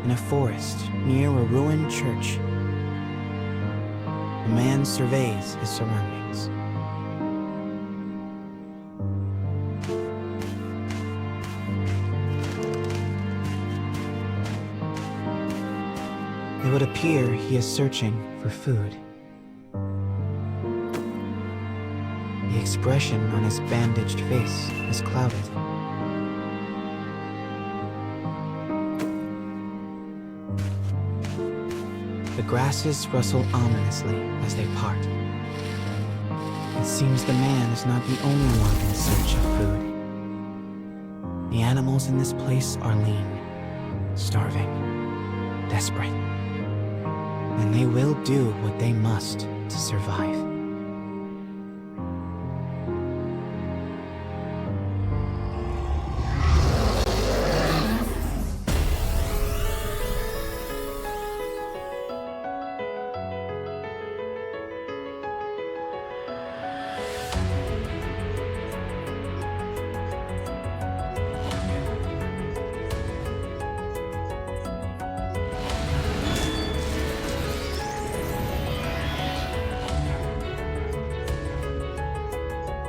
in a forest near a ruined church. A man surveys his surroundings. It would appear he is searching for food. The expression on his bandaged face is clouded. The grasses rustle ominously as they part. It seems the man is not the only one in search of food. The animals in this place are lean, starving, desperate. And they will do what they must to survive.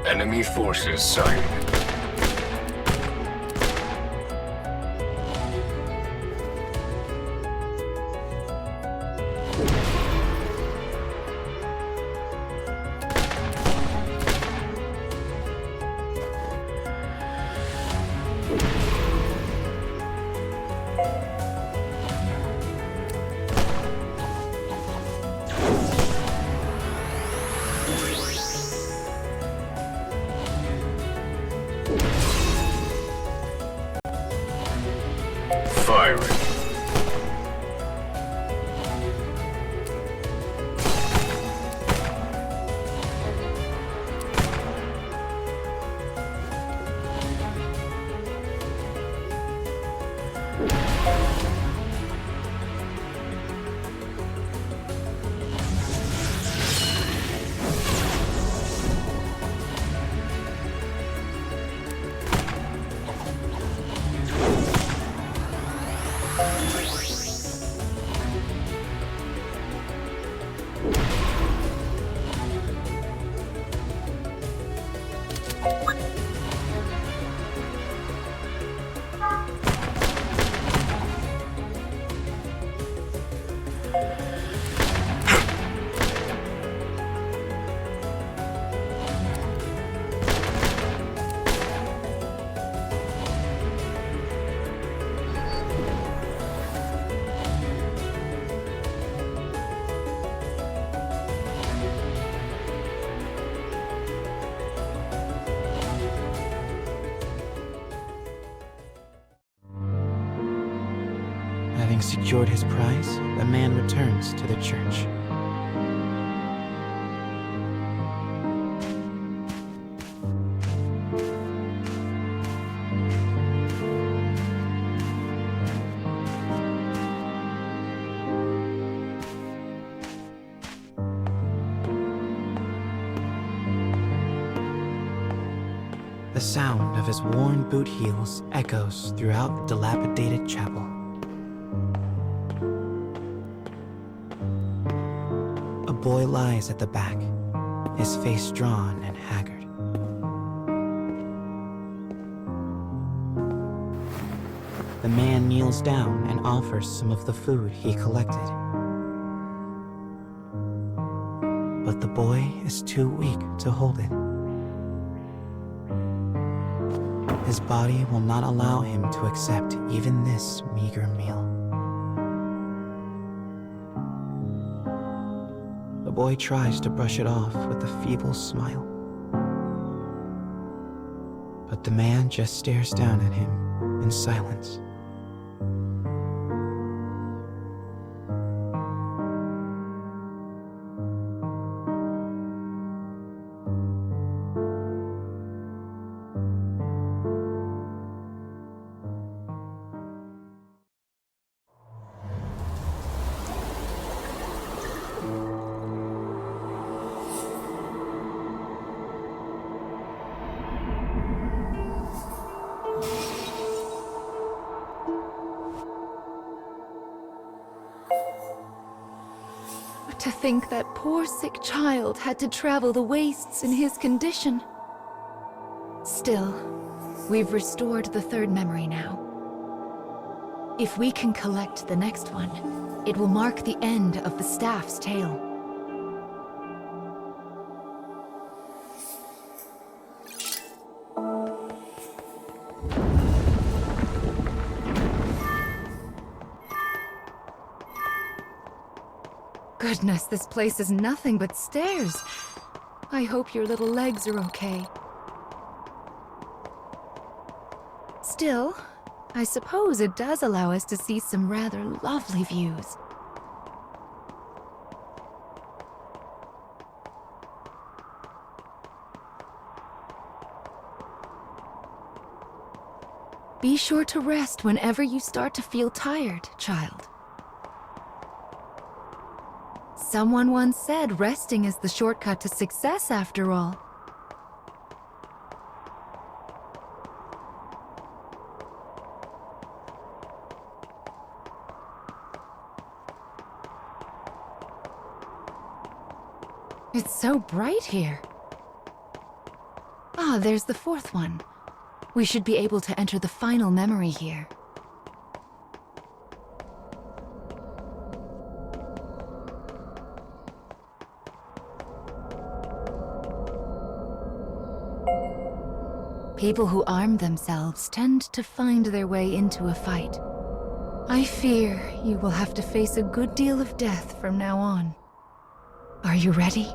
Enemy forces sighted. Firing. Having secured his prize, the man returns to the church. The sound of his worn boot heels echoes throughout the dilapidated chapel. A boy lies at the back, his face drawn and haggard. The man kneels down and offers some of the food he collected. But the boy is too weak to hold it. His body will not allow him to accept even this meager meal. The boy tries to brush it off with a feeble smile. But the man just stares down at him in silence. To think that poor sick child had to travel the wastes in his condition. Still, we've restored the third memory now. If we can collect the next one, it will mark the end of the staff's tale. Goodness, this place is nothing but stairs. I hope your little legs are okay. Still, I suppose it does allow us to see some rather lovely views. Be sure to rest whenever you start to feel tired, child. Someone once said resting is the shortcut to success, after all. It's so bright here. Ah, there's the fourth one. We should be able to enter the final memory here. People who arm themselves tend to find their way into a fight. I fear you will have to face a good deal of death from now on. Are you ready?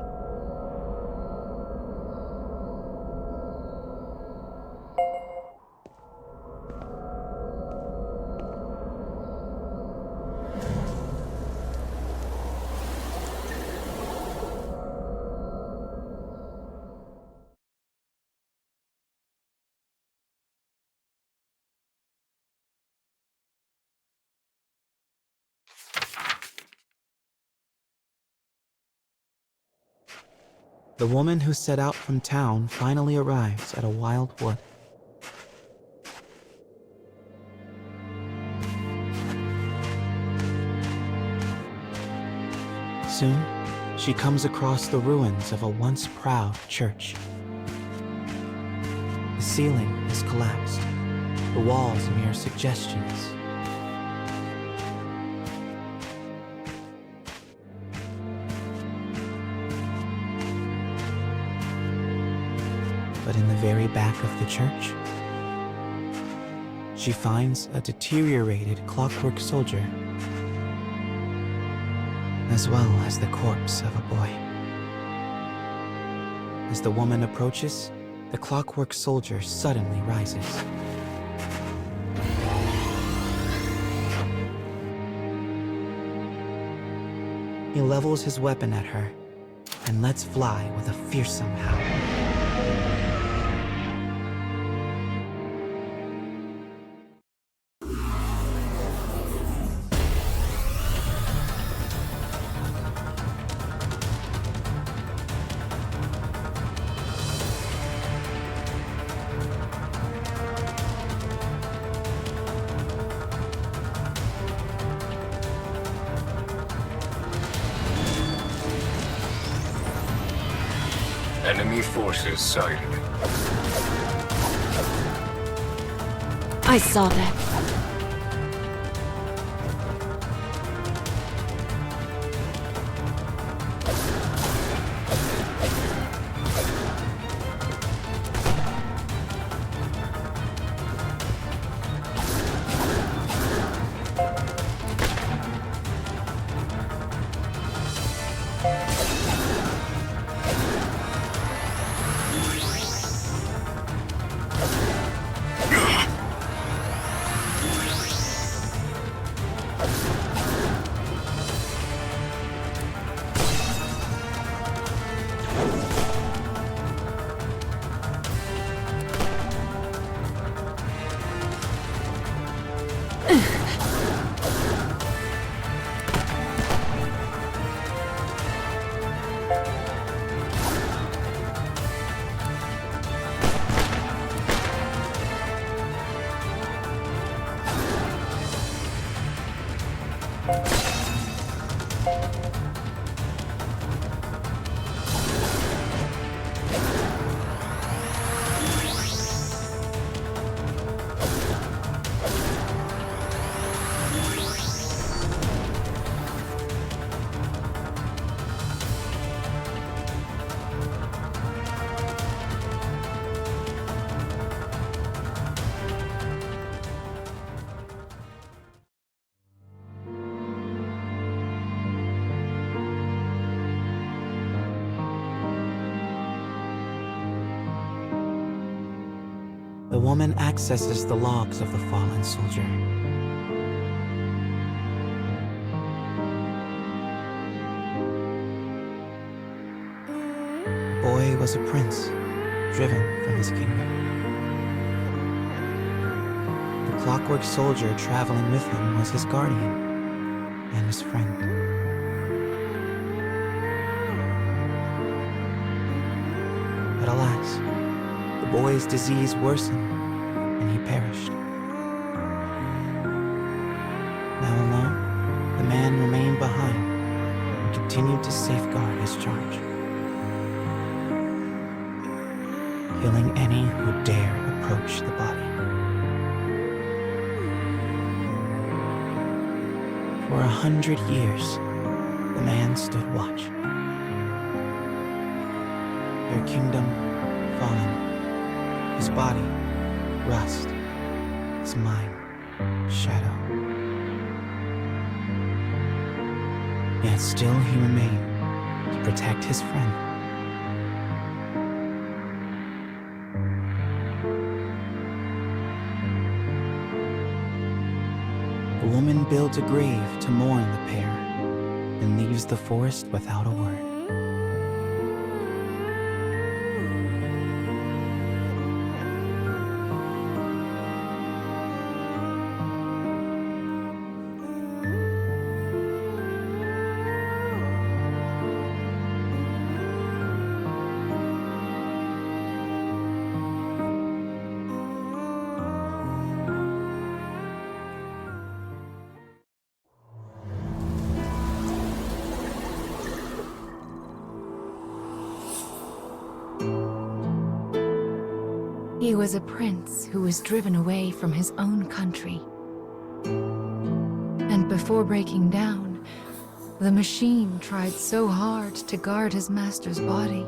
The woman who set out from town finally arrives at a wild wood. Soon, she comes across the ruins of a once proud church. The ceiling is collapsed, the walls mere suggestions. But in the very back of the church, she finds a deteriorated clockwork soldier, as well as the corpse of a boy. As the woman approaches, the clockwork soldier suddenly rises. He levels his weapon at her and lets fly with a fearsome howl. Enemy forces sighted. I saw that. woman accesses the logs of the fallen soldier. The boy was a prince, driven from his kingdom. The clockwork soldier traveling with him was his guardian and his friend. But alas, the boy's disease worsened and he perished. Now alone, the man remained behind and continued to safeguard his charge, killing any who dare approach the body. For 100 years, the man stood watch. Their kingdom fallen, his body rust, his mind shadow. Yet still he remained to protect his friend. The woman builds a grave to mourn the pair, and leaves the forest without a word. He was a prince who was driven away from his own country. And before breaking down, the machine tried so hard to guard his master's body.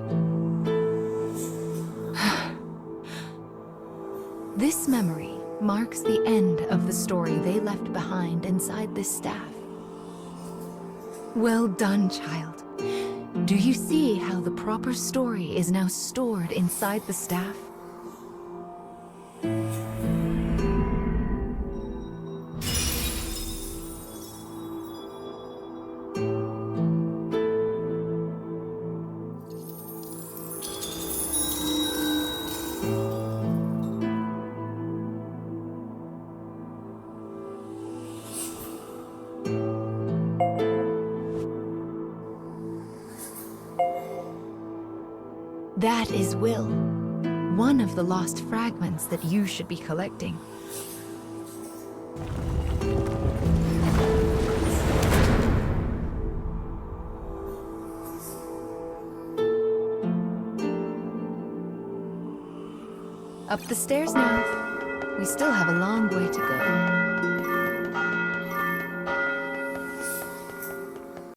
This memory marks the end of the story they left behind inside this staff. Well done, child. Do you see how the proper story is now stored inside the staff? That is Will, one of the lost fragments that you should be collecting. Up the stairs now. We still have a long way to go.